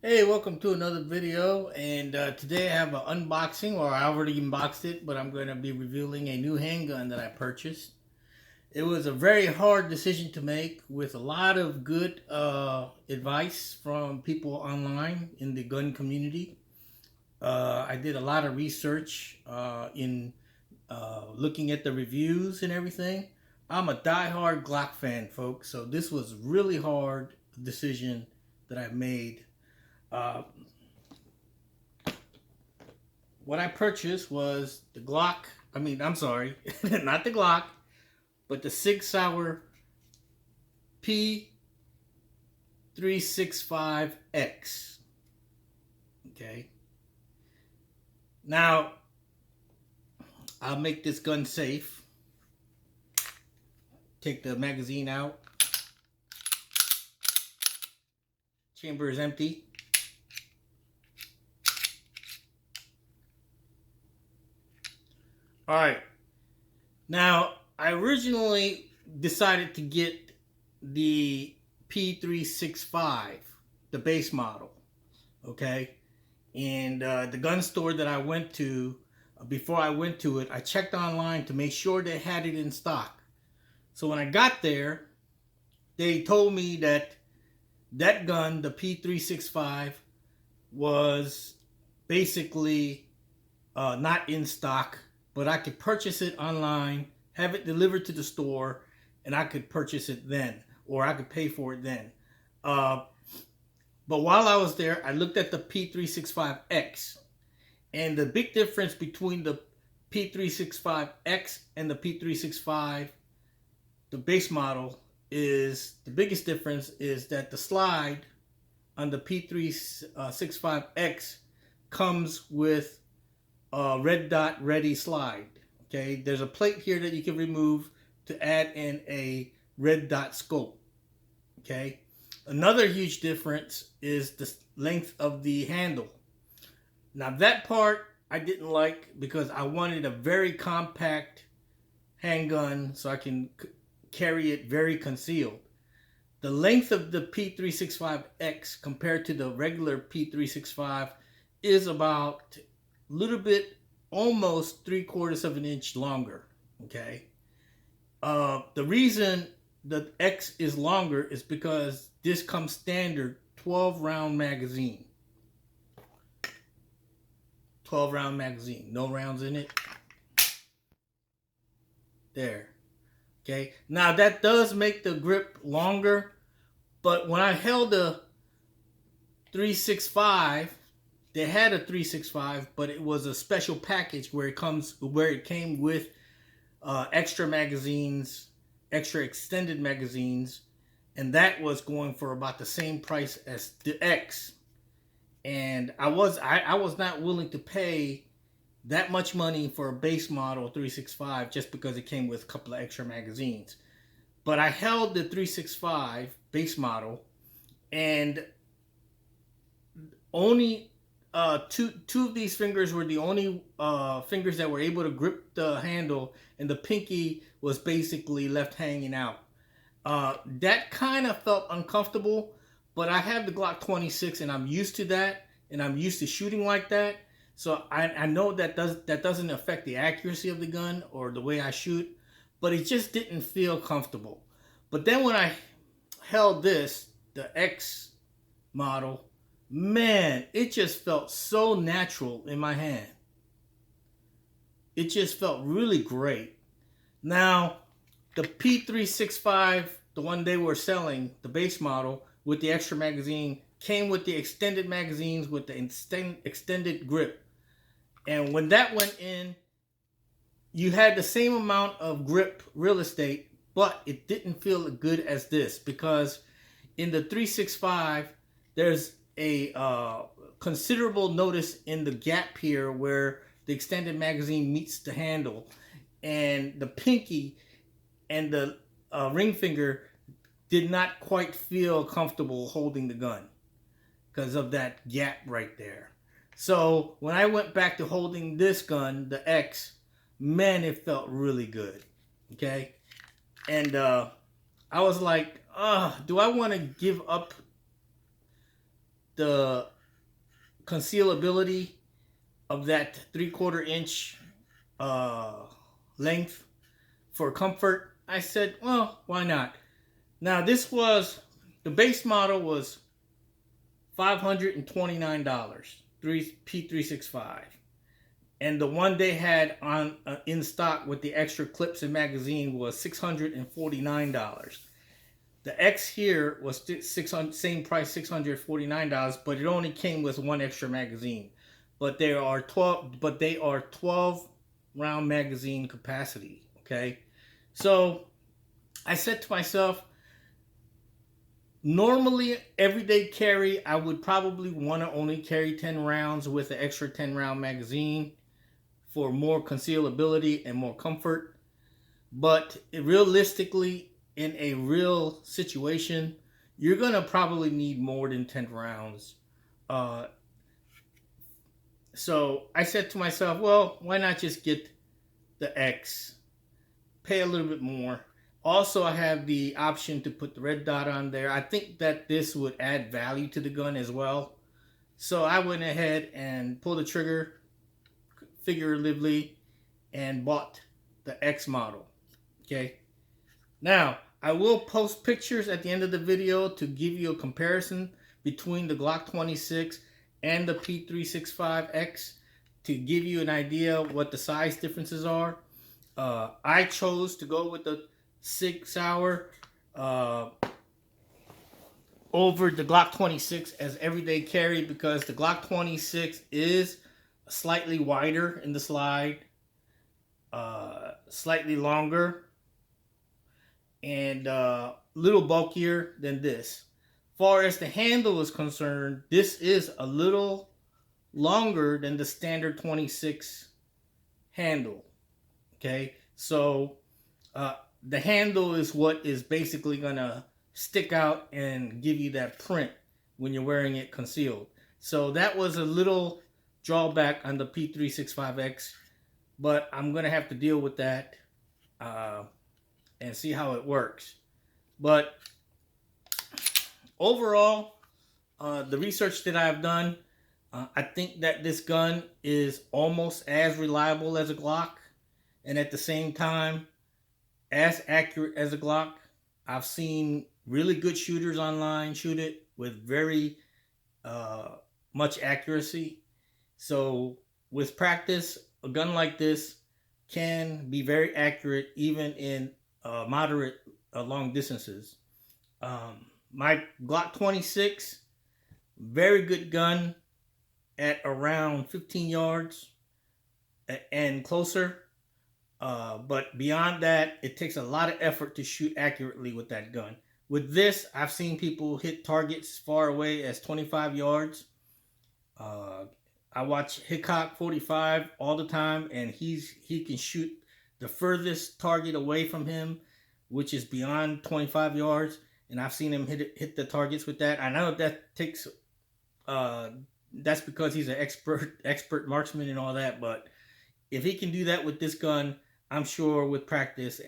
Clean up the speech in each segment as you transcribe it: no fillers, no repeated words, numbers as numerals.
Hey, welcome to another video, and today I have an unboxing, or I already unboxed it, but I'm going to be revealing a new handgun that I purchased. It was a very hard decision to make with a lot of good advice from people online in the gun community. I did a lot of research in looking at the reviews and everything. I'm a die-hard Glock fan, folks, so this was really hard decision that I made. What I purchased was the Glock. I'm sorry, not the Glock, but the Sig Sauer P365X. Okay. Now, I'll make this gun safe. Take the magazine out. Chamber is empty. All right. Now, I originally decided to get the P365, the base model. Okay. And the gun store that I went to, before I went to it, I checked online to make sure they had it in stock. So when I got there, they told me that that gun, the P365, was basically not in stock, but I could purchase it online, have it delivered to the store, and I could purchase it then, or I could pay for it then. But while I was there, I looked at the P365X, and the big difference between the P365X and the P365, the base model, is the biggest difference is that the slide on the P365X comes with a red dot ready slide. Okay, there's a plate here that you can remove to add in a red dot scope. Okay, another huge difference is the length of the handle. Now that part I didn't like because I wanted a very compact handgun so I can carry it very concealed. The length of the P365X compared to the regular P365 is about a little bit, almost 3/4 of an inch longer. Okay. The reason the X is longer is because this comes standard 12 round magazine. 12 round magazine, no rounds in it. There. Okay, now that does make the grip longer, but when I held the 365, they had a 365, but it was a special package where it came with extra magazines, extra extended magazines, and that was going for about the same price as the X. And I was not willing to pay that much money for a base model 365 just because it came with a couple of extra magazines. But I held the 365 base model, and only two of these fingers were the only fingers that were able to grip the handle, and the pinky was basically left hanging out. That kind of felt uncomfortable, but I have the Glock 26 and I'm used to that, and I'm used to shooting like that. So I know that doesn't affect the accuracy of the gun or the way I shoot, but it just didn't feel comfortable. But then when I held this, the X model, man, it just felt so natural in my hand. It just felt really great. Now, the P365, the one they were selling, the base model with the extra magazine, came with the extended magazines with the extended grip. And when that went in, you had the same amount of grip real estate, but it didn't feel as good as this, because in the 365, there's a considerable notice in the gap here where the extended magazine meets the handle, and the pinky and the ring finger did not quite feel comfortable holding the gun because of that gap right there. So when I went back to holding this gun, the X, man, it felt really good. Okay. And I was like, do I want to give up the concealability of that 3/4 inch length for comfort, I said, well, why not? Now this was, the base model was $529, P365. And the one they had on in stock with the extra clips and magazine was $649. The X here was same price, $649, but it only came with one extra magazine. But they are 12 round magazine capacity. Okay, so I said to myself, normally everyday carry, I would probably want to only carry 10 rounds with an extra 10 round magazine for more concealability and more comfort. But realistically, in a real situation, you're gonna probably need more than 10 rounds. So I said to myself, well, why not just get the X, pay a little bit more. Also, I have the option to put the red dot on there. I think that this would add value to the gun as well. So I went ahead and pulled the trigger figuratively and bought the X model. Okay. Now, I will post pictures at the end of the video to give you a comparison between the Glock 26 and the P365X to give you an idea what the size differences are. I chose to go with the Sig Sauer over the Glock 26 as everyday carry because the Glock 26 is slightly wider in the slide, slightly longer, and little bulkier than this. Far as the handle is concerned, this is a little longer than the standard 26 handle. Okay, so the handle is what is basically gonna stick out and give you that print when you're wearing it concealed. So that was a little drawback on the P365X, but I'm gonna have to deal with that and see how it works. But overall, the research that I've done, I think that this gun is almost as reliable as a Glock, and at the same time, as accurate as a Glock. I've seen really good shooters online shoot it with very much accuracy. So with practice, a gun like this can be very accurate even in moderate long distances. My Glock 26, very good gun at around 15 yards and closer. But beyond that, it takes a lot of effort to shoot accurately with that gun. With this, I've seen people hit targets far away as 25 yards. I watch Hickok 45 all the time, and he can shoot the furthest target away from him, which is beyond 25 yards. And I've seen him hit the targets with that. I know that takes that's because he's an expert marksman and all that. But if he can do that with this gun, I'm sure with practice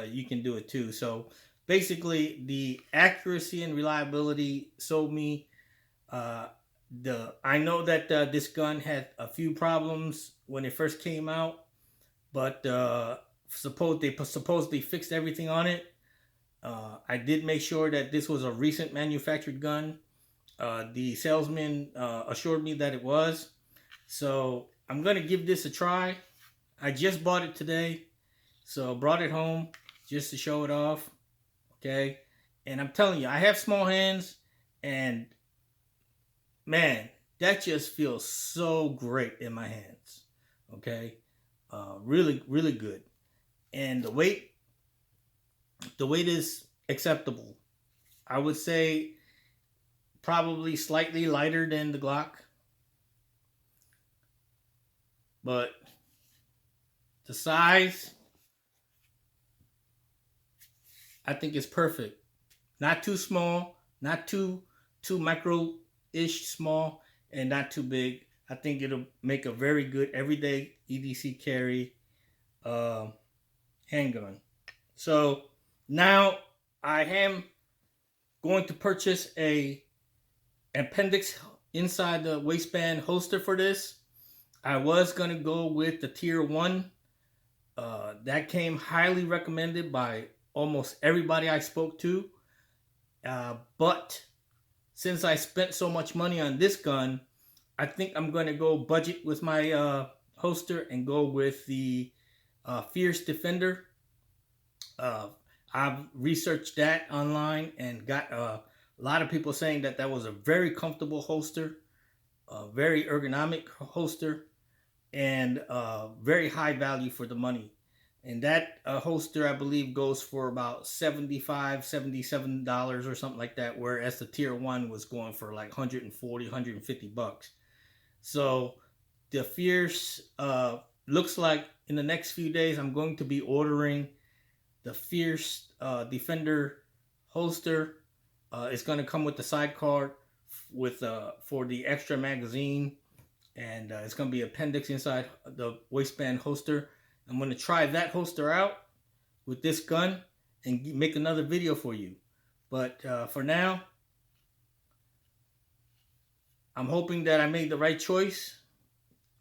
you can do it too. So basically, the accuracy and reliability sold me. I know that this gun had a few problems when it first came out, but supposedly fixed everything on it. I did make sure that this was a recent manufactured gun. The salesman assured me that it was. So I'm going to give this a try. I just bought it today, so brought it home just to show it off. Okay, and I'm telling you, I have small hands, and man, that just feels so great in my hands. Okay, really, really good. And the weight is acceptable. I would say probably slightly lighter than the Glock, but the size, I think is perfect. Not too small, not too micro-ish small, and not too big. I think it'll make a very good everyday EDC carry handgun. So now I am going to purchase a appendix inside the waistband holster for this. I was going to go with the tier 1. That came highly recommended by almost everybody I spoke to. But since I spent so much money on this gun, I think I'm going to go budget with my holster and go with the Fierce Defender. I've researched that online and got a lot of people saying that that was a very comfortable holster, a very ergonomic holster, and very high value for the money. And that holster, I believe, goes for about $75, $77 or something like that, whereas the tier 1 was going for like 140, 150 bucks. So the Fierce looks like in the next few days I'm going to be ordering the Fierce Defender holster. It's going to come with the sidecar with for the extra magazine, and it's going to be appendix inside the waistband holster. I'm going to try that holster out with this gun and make another video for you. But for now, I'm hoping that I made the right choice.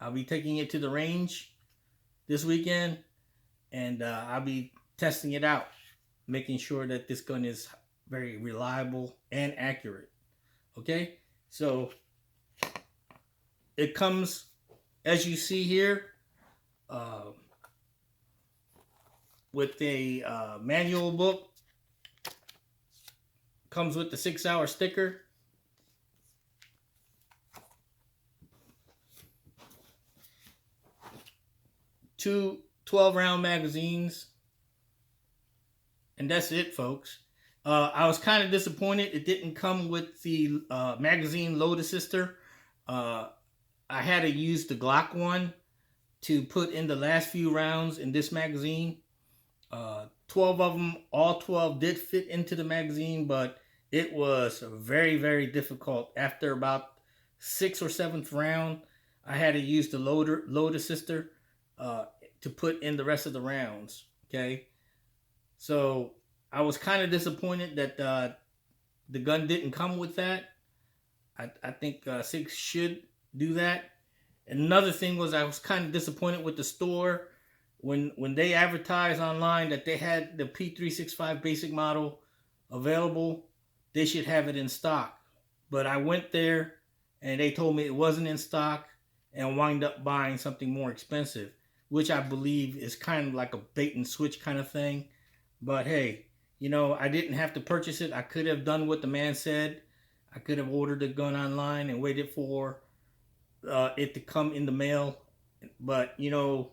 I'll be taking it to the range this weekend, and I'll be testing it out, making sure that this gun is very reliable and accurate. Okay, so it comes, as you see here, with a manual book. Comes with the Sig Sauer sticker. Two 12-round magazines. And that's it, folks. I was kind of disappointed it didn't come with the magazine load assister. I had to use the Glock one to put in the last few rounds in this magazine. 12 of them, all 12 did fit into the magazine, but it was very, very difficult. After about 6th or 7th round, I had to use the load assister to put in the rest of the rounds. Okay, so I was kind of disappointed that the gun didn't come with that. I think Sig should do that. Another thing was I was kind of disappointed with the store when they advertised online that they had the P365 basic model available. They should have it in stock, but I went there and they told me it wasn't in stock and wind up buying something more expensive, which I believe is kind of like a bait and switch kind of thing. But hey, you know, I didn't have to purchase it. I could have done what the man said. I could have ordered the gun online and waited for it to come in the mail. But, you know,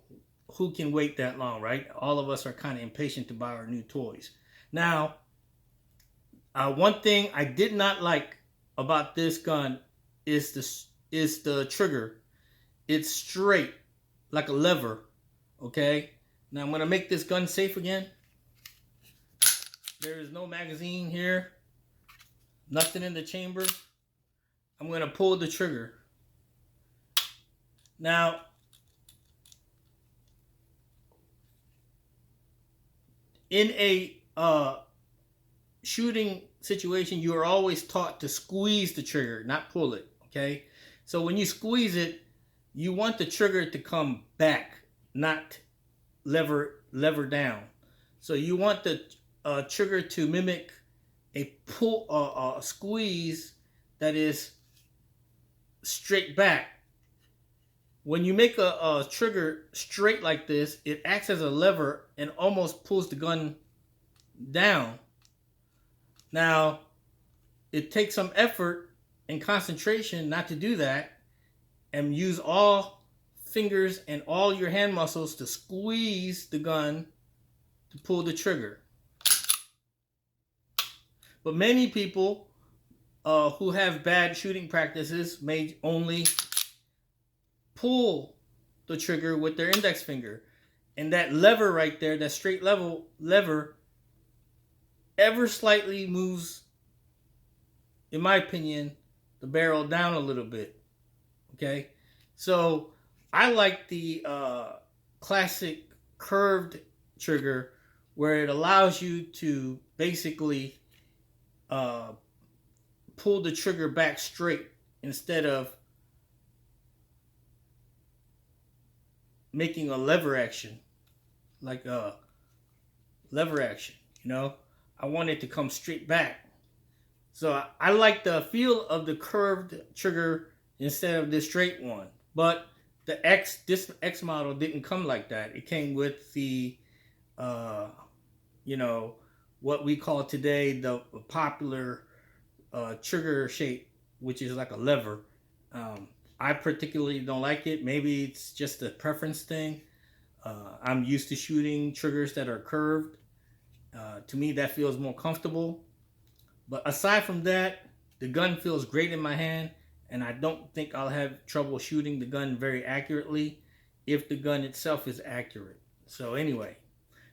who can wait that long, right? All of us are kind of impatient to buy our new toys. Now, one thing I did not like about this gun is the trigger. It's straight, like a lever, okay? Now I'm going to make this gun safe again. There is no magazine here. Nothing in the chamber. I'm going to pull the trigger. Now, in a shooting situation, you are always taught to squeeze the trigger, not pull it, okay? So when you squeeze it, you want the trigger to come back, not lever down. So you want the trigger to mimic a pull, a squeeze that is straight back. When you make a trigger straight like this, it acts as a lever and almost pulls the gun down. Now, it takes some effort and concentration not to do that, and use all fingers and all your hand muscles to squeeze the gun to pull the trigger. But many people who have bad shooting practices may only pull the trigger with their index finger. And that lever right there, that straight lever, ever slightly moves, in my opinion, the barrel down a little bit. Okay? So I like the classic curved trigger where it allows you to basically pull the trigger back straight instead of making a lever action, like a lever action, you know. I want it to come straight back. So I like the feel of the curved trigger instead of the straight one. But this X model didn't come like that. It came with the, you know, what we call today the popular trigger shape, which is like a lever. I particularly don't like it. Maybe it's just a preference thing. I'm used to shooting triggers that are curved. To me, that feels more comfortable. But aside from that, the gun feels great in my hand, and I don't think I'll have trouble shooting the gun very accurately if the gun itself is accurate. So anyway,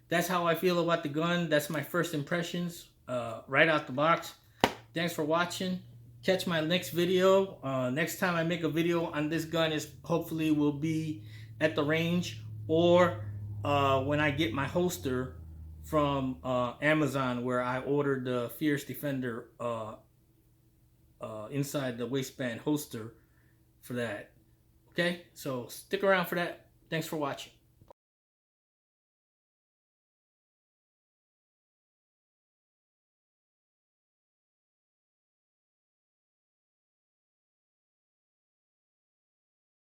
that's how I feel about the gun. That's my first impressions right out the box. Thanks for watching. Catch my next video. Next time I make a video on this gun is hopefully will be at the range, or when I get my holster from Amazon, where I ordered the Fierce Defender inside the waistband holster for that. Okay, so stick around for that. Thanks for watching.